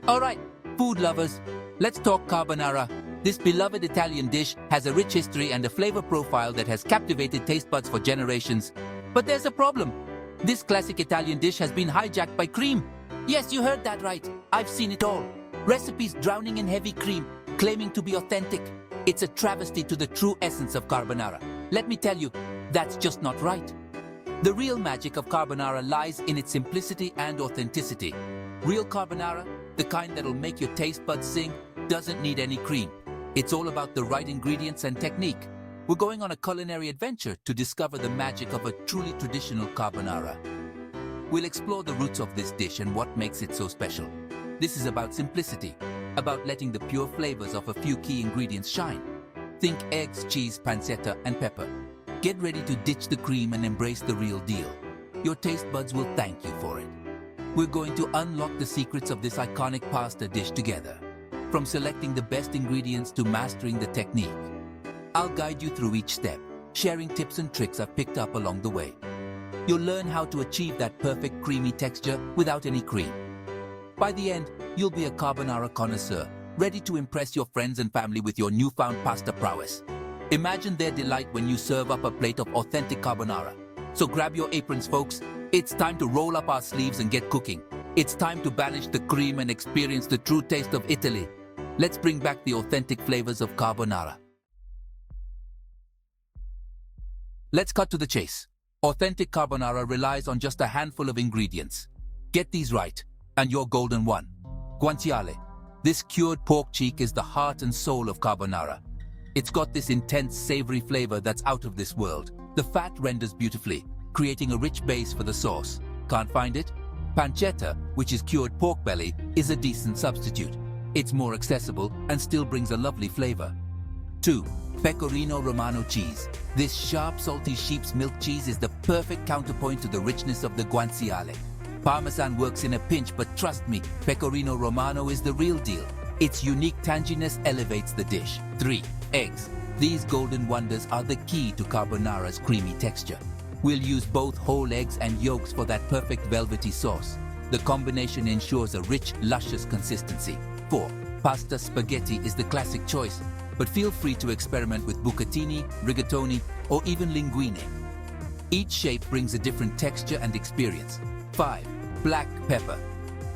Alright, food lovers, let's talk carbonara. This beloved Italian dish has a rich history and a flavor profile that has captivated taste buds for generations. But there's a problem. This classic Italian dish has been hijacked by cream. Yes, you heard that right. I've seen it all. Recipes drowning in heavy cream, claiming to be authentic. It's a travesty to the true essence of carbonara. Let me tell you, that's just not right. The real magic of carbonara lies in its simplicity and authenticity. Real carbonara, the kind that'll make your taste buds sing, doesn't need any cream. It's all about the right ingredients and technique. We're going on a culinary adventure to discover the magic of a truly traditional carbonara. We'll explore the roots of this dish and what makes it so special. This is about simplicity, about letting the pure flavors of a few key ingredients shine. Think eggs, cheese, pancetta, and pepper. Get ready to ditch the cream and embrace the real deal. Your taste buds will thank you for it. We're going to unlock the secrets of this iconic pasta dish together. From selecting the best ingredients to mastering the technique. I'll guide you through each step, sharing tips and tricks I've picked up along the way. You'll learn how to achieve that perfect creamy texture without any cream. By the end, you'll be a carbonara connoisseur, ready to impress your friends and family with your newfound pasta prowess. Imagine their delight when you serve up a plate of authentic carbonara. So grab your aprons, folks. It's time to roll up our sleeves and get cooking. It's time to banish the cream and experience the true taste of Italy. Let's bring back the authentic flavors of carbonara. Let's cut to the chase. Authentic carbonara relies on just a handful of ingredients. Get these right, and you're golden one. Guanciale. This cured pork cheek is the heart and soul of carbonara. It's got this intense, savory flavor that's out of this world. The fat renders beautifully, creating a rich base for the sauce. Can't find it? Pancetta, which is cured pork belly, is a decent substitute. It's more accessible and still brings a lovely flavor. 2. Pecorino Romano cheese. This sharp, salty sheep's milk cheese is the perfect counterpoint to the richness of the guanciale. Parmesan works in a pinch, but trust me, Pecorino Romano is the real deal. Its unique tanginess elevates the dish. 3. Eggs. These golden wonders are the key to carbonara's creamy texture. We'll use both whole eggs and yolks for that perfect velvety sauce. The combination ensures a rich, luscious consistency. 4. Pasta spaghetti is the classic choice, but feel free to experiment with bucatini, rigatoni, or even linguine. Each shape brings a different texture and experience. 5. Black pepper.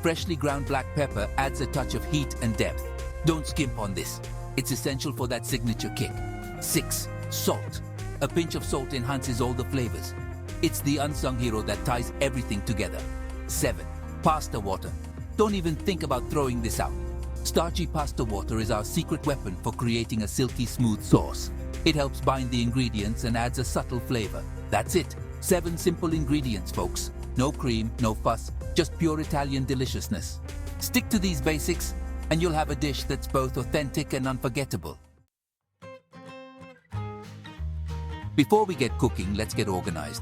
Freshly ground black pepper adds a touch of heat and depth. Don't skimp on this. It's essential for that signature kick. 6. Salt. A pinch of salt enhances all the flavors. It's the unsung hero that ties everything together. 7. Pasta water. Don't even think about throwing this out. Starchy pasta water is our secret weapon for creating a silky smooth sauce. It helps bind the ingredients and adds a subtle flavor. That's it. 7 simple ingredients, folks. No cream, no fuss, just pure Italian deliciousness. Stick to these basics, and you'll have a dish that's both authentic and unforgettable. Before we get cooking, let's get organized.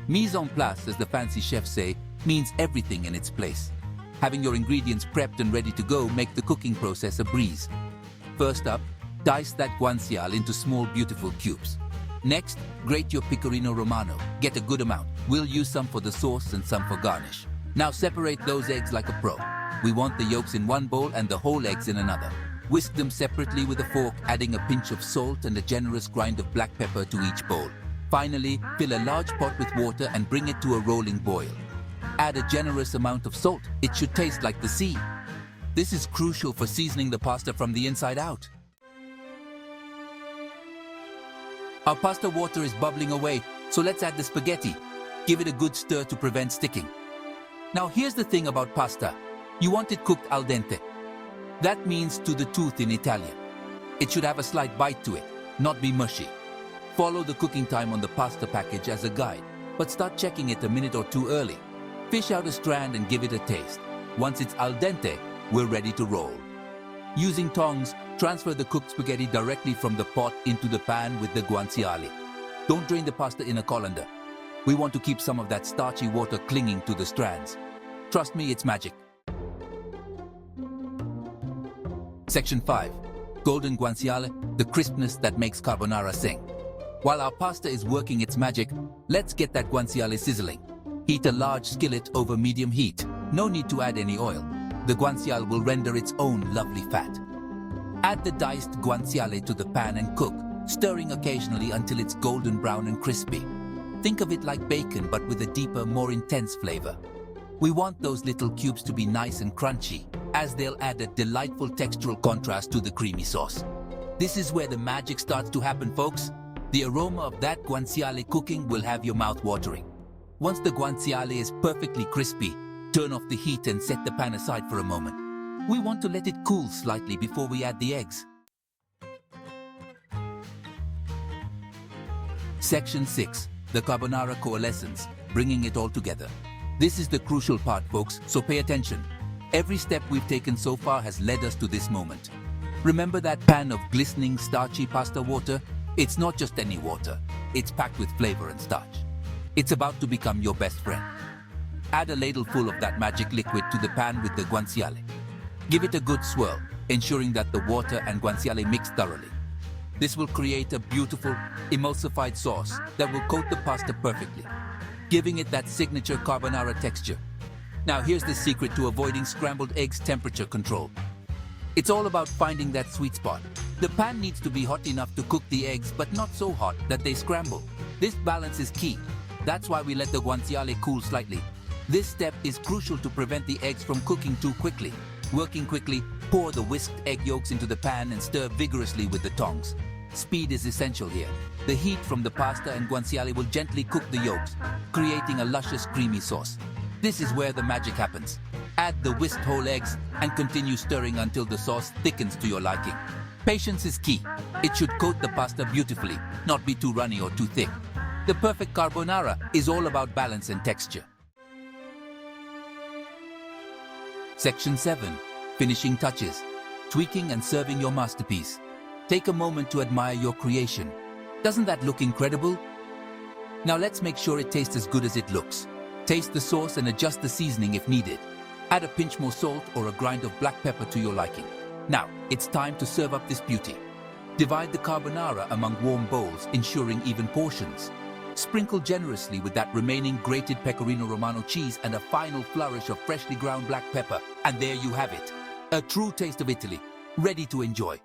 Mise en place, as the fancy chefs say, means everything in its place. Having your ingredients prepped and ready to go make the cooking process a breeze. First up, dice that guanciale into small, beautiful cubes. Next, grate your Pecorino Romano. Get a good amount. We'll use some for the sauce and some for garnish. Now separate those eggs like a pro. We want the yolks in one bowl and the whole eggs in another. Whisk them separately with a fork, adding a pinch of salt and a generous grind of black pepper to each bowl. Finally, fill a large pot with water and bring it to a rolling boil. Add a generous amount of salt. It should taste like the sea. This is crucial for seasoning the pasta from the inside out. Our pasta water is bubbling away, so let's add the spaghetti. Give it a good stir to prevent sticking. Now here's the thing about pasta. You want it cooked al dente. That means to the tooth in Italian. It should have a slight bite to it, not be mushy. Follow the cooking time on the pasta package as a guide, but start checking it a minute or two early. Fish out a strand and give it a taste. Once it's al dente, we're ready to roll. Using tongs, transfer the cooked spaghetti directly from the pot into the pan with the guanciale. Don't drain the pasta in a colander. We want to keep some of that starchy water clinging to the strands. Trust me, it's magic. Section 5. Golden guanciale, the crispness that makes carbonara sing. While our pasta is working its magic, let's get that guanciale sizzling. Heat a large skillet over medium heat. No need to add any oil. the guanciale will render its own lovely fat. Add the diced guanciale to the pan and cook, stirring occasionally until it's golden brown and crispy. Think of it like bacon but with a deeper, more intense flavor. We want those little cubes to be nice and crunchy, as they'll add a delightful textural contrast to the creamy sauce. This is where the magic starts to happen, folks. The aroma of that guanciale cooking will have your mouth watering. Once the guanciale is perfectly crispy, turn off the heat and set the pan aside for a moment. We want to let it cool slightly before we add the eggs. Section 6. The carbonara coalescence, bringing it all together. This is the crucial part, folks, so pay attention. Every step we've taken so far has led us to this moment. Remember that pan of glistening, starchy pasta water? It's not just any water. It's packed with flavor and starch. It's about to become your best friend. Add a ladle full of that magic liquid to the pan with the guanciale. Give it a good swirl, ensuring that the water and guanciale mix thoroughly. This will create a beautiful, emulsified sauce that will coat the pasta perfectly, giving it that signature carbonara texture. Now here's the secret to avoiding scrambled eggs temperature control. It's all about finding that sweet spot. The pan needs to be hot enough to cook the eggs, but not so hot that they scramble. This balance is key. That's why we let the guanciale cool slightly. This step is crucial to prevent the eggs from cooking too quickly. Working quickly, pour the whisked egg yolks into the pan and stir vigorously with the tongs. Speed is essential here. The heat from the pasta and guanciale will gently cook the yolks, creating a luscious creamy sauce. This is where the magic happens. Add the whisked whole eggs and continue stirring until the sauce thickens to your liking. Patience is key. It should coat the pasta beautifully, not be too runny or too thick. The perfect carbonara is all about balance and texture. Section 7. Finishing touches. Tweaking and serving your masterpiece. Take a moment to admire your creation. Doesn't that look incredible? Now let's make sure it tastes as good as it looks. Taste the sauce and adjust the seasoning if needed. Add a pinch more salt or a grind of black pepper to your liking. Now, it's time to serve up this beauty. Divide the carbonara among warm bowls, ensuring even portions. Sprinkle generously with that remaining grated Pecorino Romano cheese and a final flourish of freshly ground black pepper. And there you have it. A true taste of Italy, ready to enjoy.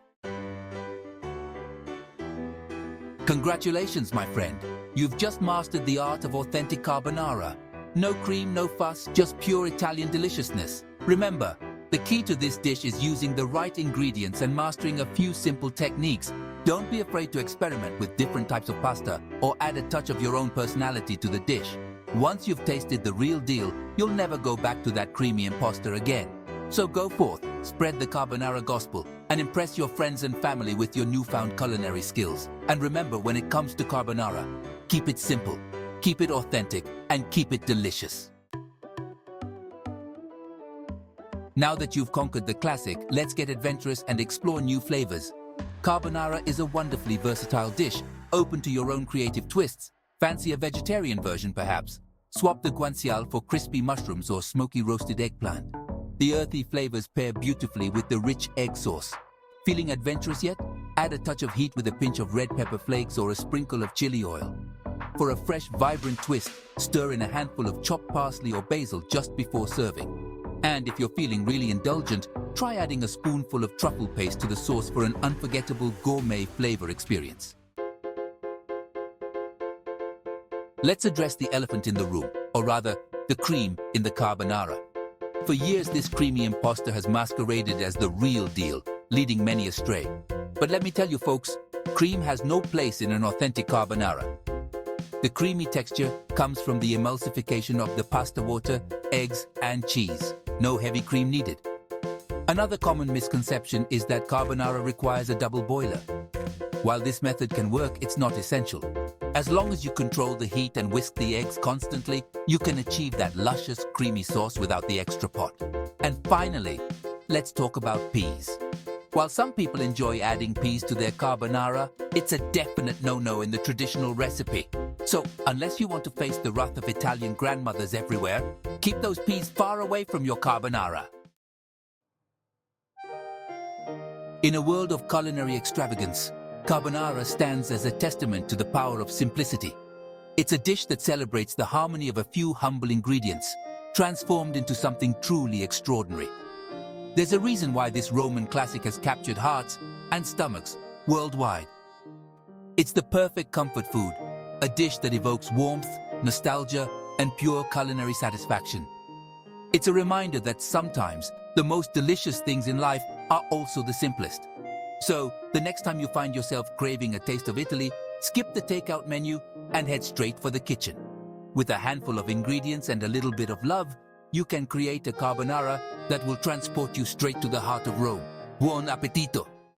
Congratulations, my friend. You've just mastered the art of authentic carbonara. No cream, no fuss, just pure Italian deliciousness. Remember, the key to this dish is using the right ingredients and mastering a few simple techniques. Don't be afraid to experiment with different types of pasta or add a touch of your own personality to the dish. Once you've tasted the real deal, you'll never go back to that creamy imposter again. So go forth, spread the carbonara gospel, and impress your friends and family with your newfound culinary skills. And remember, when it comes to carbonara, keep it simple, keep it authentic, and keep it delicious. Now that you've conquered the classic, let's get adventurous and explore new flavors. Carbonara is a wonderfully versatile dish, open to your own creative twists. Fancy a vegetarian version, perhaps? Swap the guanciale for crispy mushrooms or smoky roasted eggplant. The earthy flavors pair beautifully with the rich egg sauce. Feeling adventurous yet? Add a touch of heat with a pinch of red pepper flakes or a sprinkle of chili oil. For a fresh, vibrant twist, stir in a handful of chopped parsley or basil just before serving. And if you're feeling really indulgent, try adding a spoonful of truffle paste to the sauce for an unforgettable gourmet flavor experience. Let's address the elephant in the room, or rather, the cream in the carbonara. For years, this creamy imposter has masqueraded as the real deal, leading many astray. But let me tell you folks, cream has no place in an authentic carbonara. The creamy texture comes from the emulsification of the pasta water, eggs, and cheese. No heavy cream needed. Another common misconception is that carbonara requires a double boiler. While this method can work, it's not essential. As long as you control the heat and whisk the eggs constantly, you can achieve that luscious, creamy sauce without the extra pot. And finally, let's talk about peas. While some people enjoy adding peas to their carbonara, it's a definite no-no in the traditional recipe. So, unless you want to face the wrath of Italian grandmothers everywhere, keep those peas far away from your carbonara. In a world of culinary extravagance, carbonara stands as a testament to the power of simplicity. It's a dish that celebrates the harmony of a few humble ingredients, transformed into something truly extraordinary. There's a reason why this Roman classic has captured hearts and stomachs worldwide. It's the perfect comfort food, a dish that evokes warmth, nostalgia, and pure culinary satisfaction. It's a reminder that sometimes the most delicious things in life are also the simplest. So, the next time you find yourself craving a taste of Italy, skip the takeout menu and head straight for the kitchen. With a handful of ingredients and a little bit of love, you can create a carbonara that will transport you straight to the heart of Rome. Buon appetito!